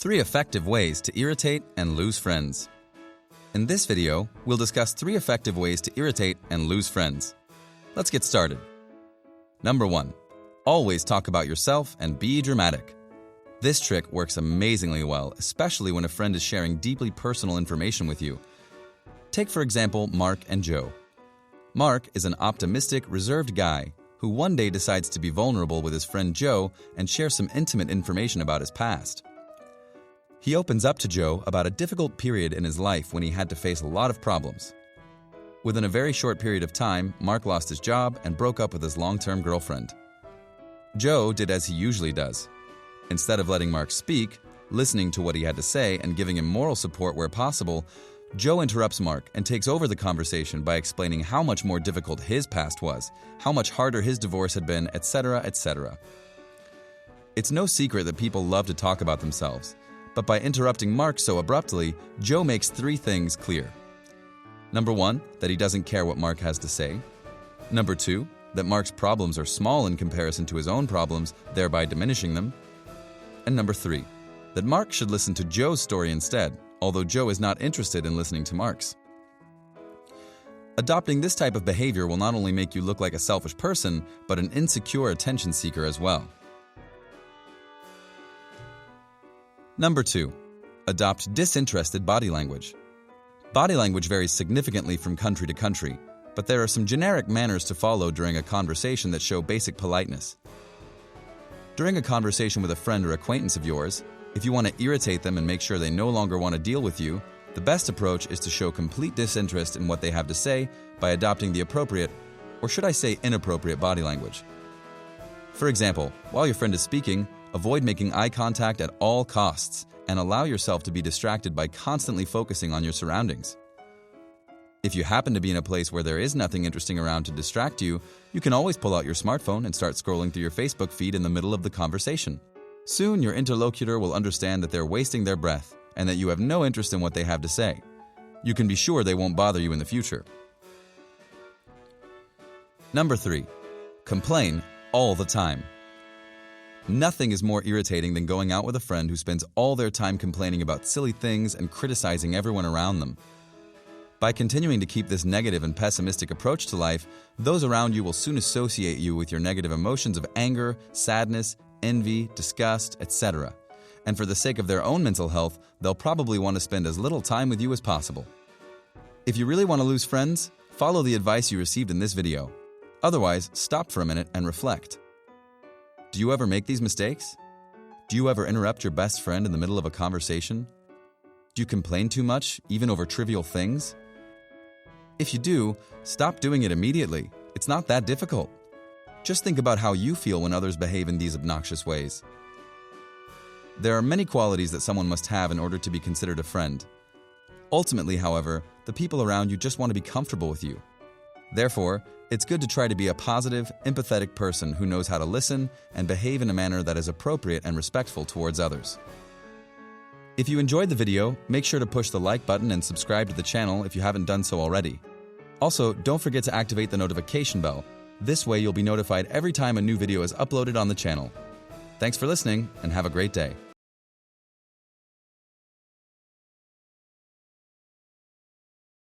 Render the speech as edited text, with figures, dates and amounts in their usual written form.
3 effective ways to irritate and lose friends. In this video, we'll discuss 3 effective ways to irritate and lose friends. Let's get started. Number 1. Always talk about yourself and be dramatic. This trick works amazingly well, especially when a friend is sharing deeply personal information with you. Take, for example, Mark and Joe. Mark is an optimistic, reserved guy who one day decides to be vulnerable with his friend Joe and share some intimate information about his past. He opens up to Joe about a difficult period in his life when he had to face a lot of problems. Within a very short period of time, Mark lost his job and broke up with his long-term girlfriend. Joe did as he usually does. Instead of letting Mark speak, listening to what he had to say, and giving him moral support where possible, Joe interrupts Mark and takes over the conversation by explaining how much more difficult his past was, how much harder his divorce had been, etc., etc. It's no secret that people love to talk about themselves, but by interrupting Mark so abruptly, Joe makes 3 things clear. Number 1, that he doesn't care what Mark has to say. Number 2, that Mark's problems are small in comparison to his own problems, thereby diminishing them. And number 3, that Mark should listen to Joe's story instead, although Joe is not interested in listening to Mark's. Adopting this type of behavior will not only make you look like a selfish person, but an insecure attention seeker as well. Number 2. Adopt disinterested body language. Body language varies significantly from country to country, but there are some generic manners to follow during a conversation that show basic politeness. During a conversation with a friend or acquaintance of yours, if you want to irritate them and make sure they no longer want to deal with you, the best approach is to show complete disinterest in what they have to say by adopting the appropriate, or should I say inappropriate, body language. For example, while your friend is speaking, avoid making eye contact at all costs and allow yourself to be distracted by constantly focusing on your surroundings. If you happen to be in a place where there is nothing interesting around to distract you, you can always pull out your smartphone and start scrolling through your Facebook feed in the middle of the conversation. Soon, your interlocutor will understand that they're wasting their breath and that you have no interest in what they have to say. You can be sure they won't bother you in the future. Number 3. Complain all the time. Nothing is more irritating than going out with a friend who spends all their time complaining about silly things and criticizing everyone around them. By continuing to keep this negative and pessimistic approach to life, those around you will soon associate you with your negative emotions of anger, sadness, envy, disgust, etc. And for the sake of their own mental health, they'll probably want to spend as little time with you as possible. If you really want to lose friends, follow the advice you received in this video. Otherwise, stop for a minute and reflect. Do you ever make these mistakes? Do you ever interrupt your best friend in the middle of a conversation? Do you complain too much, even over trivial things? If you do, stop doing it immediately. It's not that difficult. Just think about how you feel when others behave in these obnoxious ways. There are many qualities that someone must have in order to be considered a friend. Ultimately, however, the people around you just want to be comfortable with you. Therefore, it's good to try to be a positive, empathetic person who knows how to listen and behave in a manner that is appropriate and respectful towards others. If you enjoyed the video, make sure to push the like button and subscribe to the channel if you haven't done so already. Also, don't forget to activate the notification bell. This way you'll be notified every time a new video is uploaded on the channel. Thanks for listening and have a great day.